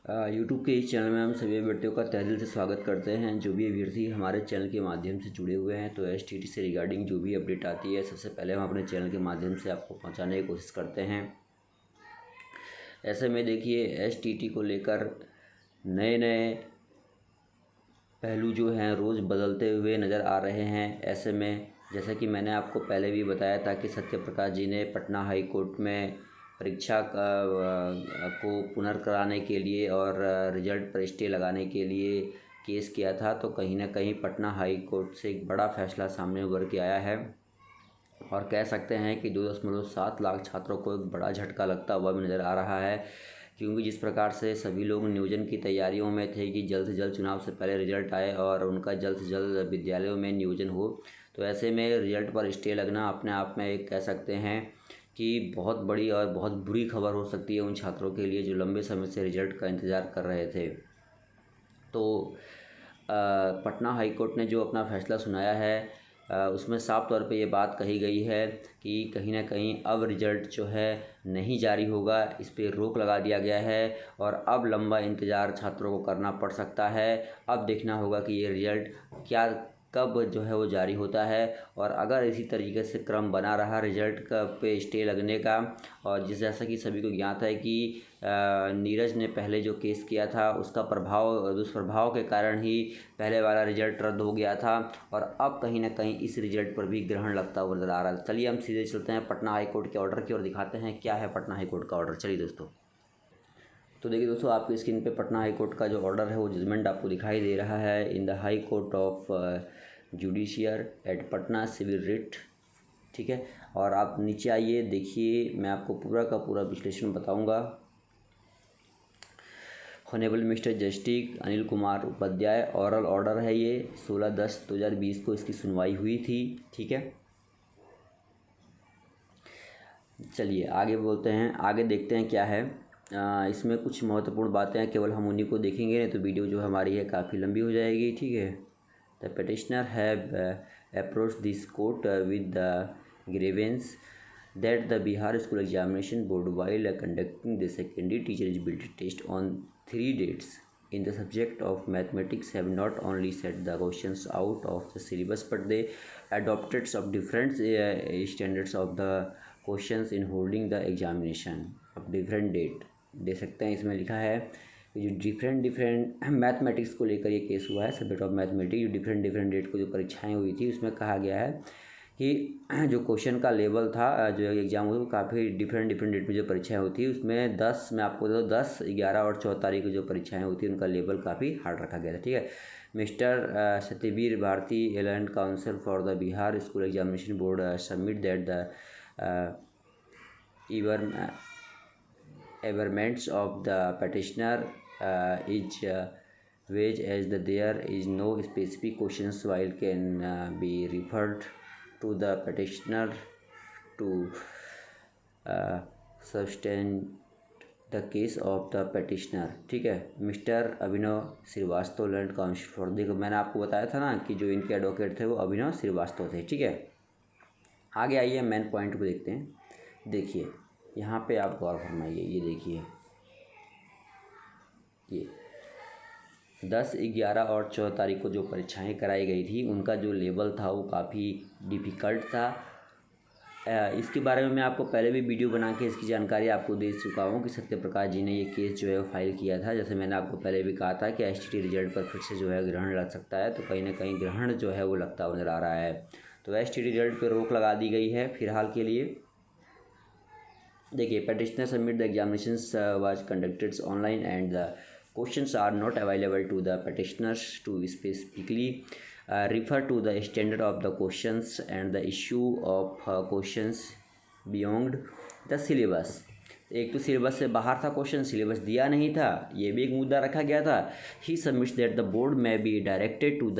YouTube के इस channel में हम सभी अभ्यर्थियों का तहे दिल से स्वागत करते हैं। जो भी अभ्यर्थी हमारे चैनल के माध्यम से जुड़े हुए हैं तो एसटीटी से रिगार्डिंग जो भी अपडेट आती है सबसे पहले हम अपने चैनल के माध्यम से आपको पहुंचाने की कोशिश करते हैं। ऐसे में देखिए एसटीटी को लेकर नए नए पहलू जो हैं रोज़ बदलते हुए नज़र आ रहे हैं। ऐसे में जैसा कि मैंने आपको पहले भी बताया था कि सत्य प्रकाश जी ने पटना हाई कोर्ट में परीक्षा को पुनर्कराने के लिए और रिजल्ट पर स्टे लगाने के लिए केस किया था, तो कहीं ना कहीं पटना हाई कोर्ट से एक बड़ा फैसला सामने उभर के आया है और कह सकते हैं कि 2.7 लाख छात्रों को एक बड़ा झटका लगता हुआ भी नज़र आ रहा है। क्योंकि जिस प्रकार से सभी लोग नियोजन की तैयारियों में थे कि जल्द से जल्द चुनाव से पहले रिजल्ट आए और उनका जल्द से जल्द विद्यालयों में नियोजन हो, तो ऐसे में रिजल्ट पर स्टे लगना अपने आप में एक कह सकते हैं कि बहुत बड़ी और बहुत बुरी खबर हो सकती है उन छात्रों के लिए जो लंबे समय से रिजल्ट का इंतज़ार कर रहे थे। तो पटना हाई कोर्ट ने जो अपना फैसला सुनाया है उसमें साफ तौर पे ये बात कही गई है कि कहीं ना कहीं अब रिजल्ट जो है नहीं जारी होगा, इस पर रोक लगा दिया गया है और अब लंबा इंतज़ार छात्रों को करना पड़ सकता है। अब देखना होगा कि ये रिजल्ट क्या कब जो है वो जारी होता है और अगर इसी तरीके से क्रम बना रहा रिजल्ट का पे स्टे लगने का, और जैसा कि सभी को ज्ञात है कि नीरज ने पहले जो केस किया था उसका दुष्प्रभाव के कारण ही पहले वाला रिजल्ट रद्द हो गया था और अब कहीं ना कहीं इस रिजल्ट पर भी ग्रहण लगता हुआ नजर आ रहा है। चलिए हम सीधे चलते हैं पटना हाई कोर्ट के ऑर्डर की ओर, दिखाते हैं क्या है पटना हाई कोर्ट का ऑर्डर। चलिए दोस्तों, तो देखिए दोस्तों, आपकी स्क्रीन पे पटना हाई कोर्ट का जो ऑर्डर है वो जजमेंट आपको दिखाई दे रहा है। In the high court of judiciary at Patna civil writ, ठीक है। और आप नीचे आइए, देखिए मैं आपको पूरा का पूरा विश्लेषण बताऊंगा। Honourable mister justice Anil Kumar Upadhyay, oral order है ये, 16/10/2020 को इसकी सुनवाई हुई थी, ठीक है। चलिए आगे बोलते हैं, आगे देखते हैं क्या है। इसमें कुछ महत्वपूर्ण बातें हैं, केवल हम उन्हीं को देखेंगे, नहीं तो वीडियो जो हमारी है काफ़ी लंबी हो जाएगी, ठीक है। The petitioner have approached this court with the grievance that the Bihar School Examination Board, while conducting the secondary teacher eligibility test on 3 dates in the subject of mathematics, have not only set the questions out of the syllabus but they adopted some different standards of the questions in holding the examination of different date। देख सकते हैं इसमें लिखा है कि जो different mathematics को लेकर ये केस हुआ है, सब्जेक्ट ऑफ मैथमेटिक्स, जो डिफरेंट डेट को जो परीक्षाएं हुई थी उसमें कहा गया है कि जो क्वेश्चन का लेवल था, जो एग्ज़ाम हुआ, काफ़ी डिफरेंट डेट में जो परीक्षाएं होती है उसमें 10, मैं आपको तो 10, 11 और 14 तारीख को जो परीक्षाएं होती है उनका लेवल काफ़ी हार्ड रखा गया था, ठीक है। Mister Satyavir Bharti learned counsel for the Bihar School Examination Board submit that the averments of the petitioner is vague as there is no specific questions while can be referred to the petitioner to substantiate the case of the petitioner, ठीक है। Mister Abhinav Srivastava learned counsel for, देखो मैंने आपको बताया था ना कि जो इनके एडवोकेट थे वो अभिनव श्रीवास्तव थे, ठीक है। आगे आइए मेन पॉइंट को देखते हैं। देखिए यहाँ पे आप गौर फरमाइए, ये देखिए ये 10, 11 और 14 तारीख को जो परीक्षाएं कराई गई थी उनका जो लेवल था वो काफ़ी डिफ़िकल्ट था। इसके बारे में मैं आपको पहले भी वीडियो बना के इसकी जानकारी आपको दे चुका हूँ कि सत्य प्रकाश जी ने ये केस जो है वो फाइल किया था। जैसे मैंने आपको पहले भी कहा था कि एसटीटी रिजल्ट पर फिर से जो है ग्रहण लग सकता है, तो कहीं ना कहीं ग्रहण जो है वो लगता नज़र आ रहा है। तो एसटीटी रिजल्ट पर रोक लगा दी गई है फिलहाल के लिए। देखिए, petitioner submit the examinations was conducted online and the questions are not available to the petitioners to specifically refer to the standard of the questions and the issue of questions beyond the syllabus। एक तो syllabus से बाहर था question, syllabus दिया नहीं था, ये भी एक मुद्दा रखा गया था। He submits that the board may be directed to the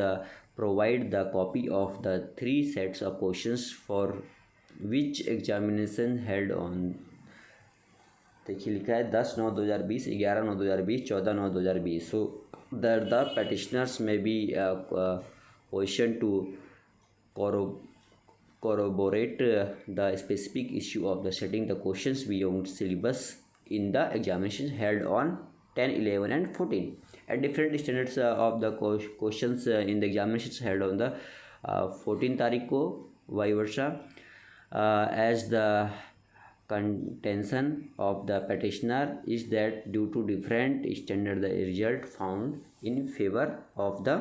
provide the copy of the 3 sets of questions for which examination held on, देखिए लिखा है 10/9/2020, 11/9/2020, 14/9/2020। So that the petitioners may be question to corroborate the specific issue of the setting the questions beyond syllabus in the examination held on 10, 11 and 14. At different standards of the questions in the examinations held on the 14 तारीख को vice versa, as the contention of the petitioner is that due to different standard the result found in favor of the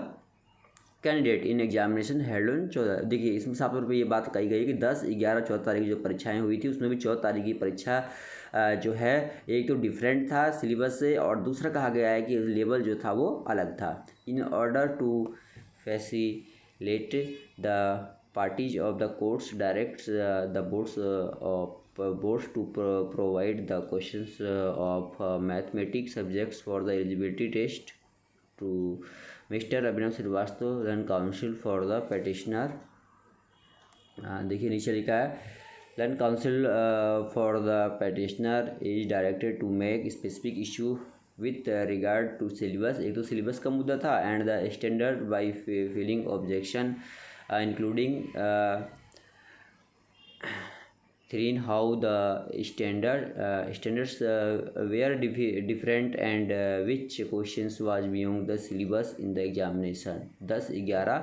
candidate in examination held on 14। देखिए इसमें साफ तौर पर ये बात कही गई है कि 10, 11, 14 तारीख जो परीक्षाएं हुई थी उसमें भी 14 तारीख की परीक्षा जो है एक तो डिफरेंट था सिलेबस से, और दूसरा कहा गया है कि लेवल जो था वो अलग था। In order to facilitate the parties of the courts direct the boards to provide the questions of mathematics subjects for the eligibility test to mister Abhinav Srivastava than counsel for the petitioner. देखिए नीचे लिखा है than counsel for the petitioner is directed to make specific issue with regard to syllabus. एक तो syllabus का मुद्दा था and the standard by filing objection including in how the standards were different and which questions was beyond the syllabus in the examination। 10, 11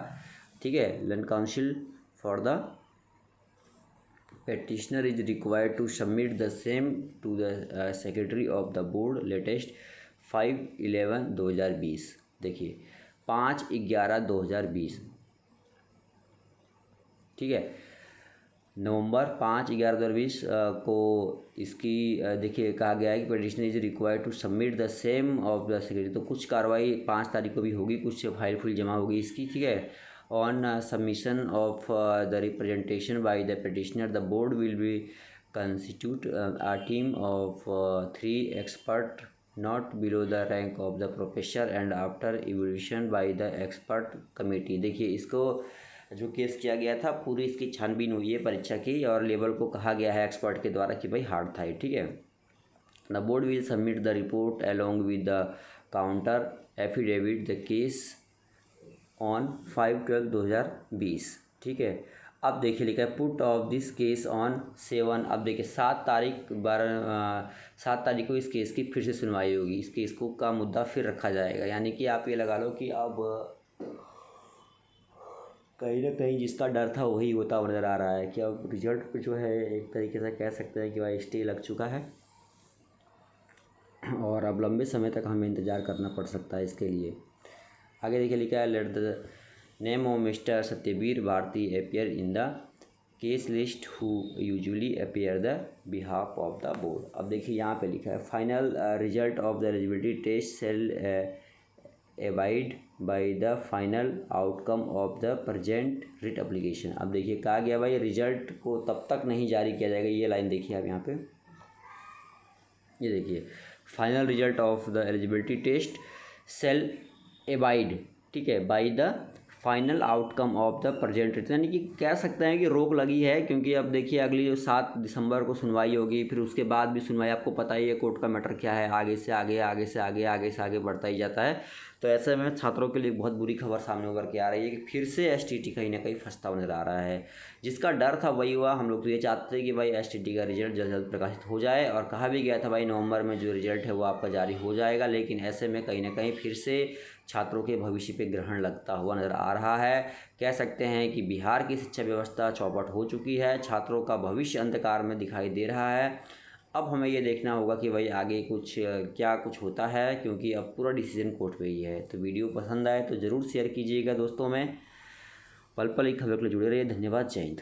ठीक है। then counsel for the petitioner is required to submit the same to the secretary of the board latest 5/11/2020। देखिए 5/11/2020 ठीक है। नवंबर 5/11/2020 को इसकी देखिए कहा गया है कि petitioner is required to submit the same of the secretary. तो कुछ कार्रवाई 5 तारीख को भी होगी, कुछ फाइल फुल जमा होगी इसकी ठीक है। On submission of the representation by the petitioner the board will be constitute a team of 3 expert not below the rank of the professor and after evaluation by the expert committee. देखिए इसको जो case किया गया था पूरी इसकी छानबीन हुई है परीक्षा की, और लेवल को कहा गया है एक्सपर्ट के द्वारा कि भाई हार्ड था ठीक है। The board will submit the report along with the counter affidavit the case on 5/12/2020 ठीक है। अब देखिए लिखा है put off this case on 7। अब देखिए 7 तारीख को इस केस की फिर से सुनवाई होगी। इस केस को का मुद्दा फिर रखा जाएगा, यानी कि आप ये लगा लो कि अब कहीं ना कहीं जिसका डर था वही होता हुआ नज़र आ रहा है कि अब रिजल्ट पे जो है एक तरीके से कह सकते हैं कि भाई स्टे लग चुका है, और अब लंबे समय तक हमें इंतज़ार करना पड़ सकता है इसके लिए। आगे देखिए लिखा है let the name of mister Satyavir Bharti appear in the case list who usually appear the behalf of the board. अब देखिए यहाँ पे लिखा है final result of the eligibility test shall abide by the final outcome of the present writ application. अब देखिए कहा गया भाई रिजल्ट को तब तक नहीं जारी किया जाएगा। ये लाइन देखिए आप यहाँ पे, ये देखिए final result of the eligibility test shall abide ठीक है by the final outcome of the present writ, यानी कि कह सकते हैं कि रोक लगी है, क्योंकि अब देखिए अगली जो 7 दिसंबर को सुनवाई होगी, फिर उसके बाद भी सुनवाई, आपको पता ही है कोर्ट का मैटर क्या है, आगे से आगे आगे से आगे आगे से आगे बढ़ता ही जाता है। तो ऐसे में छात्रों के लिए बहुत बुरी खबर सामने उभर के आ रही है कि फिर से एसटीटी कहीं ना कहीं फंसता हुआ नजर आ रहा है। जिसका डर था वही हुआ। हम लोग तो ये चाहते थे कि भाई एसटीटी का रिजल्ट जल्द जल्द प्रकाशित हो जाए, और कहा भी गया था भाई नवंबर में जो रिजल्ट है वो आपका जारी हो जाएगा, लेकिन ऐसे में कहीं ना कहीं फिर से छात्रों के भविष्य पे ग्रहण लगता हुआ नज़र आ रहा है। कह सकते हैं कि बिहार की शिक्षा व्यवस्था चौपट हो चुकी है, छात्रों का भविष्य अंधकार में दिखाई दे रहा है। अब हमें ये देखना होगा कि भाई आगे कुछ होता है, क्योंकि अब पूरा डिसीजन कोर्ट पे ही है। तो वीडियो पसंद आए तो ज़रूर शेयर कीजिएगा दोस्तों में। पल पल की खबर के लिए जुड़े रहिए। धन्यवाद, जय हिंद।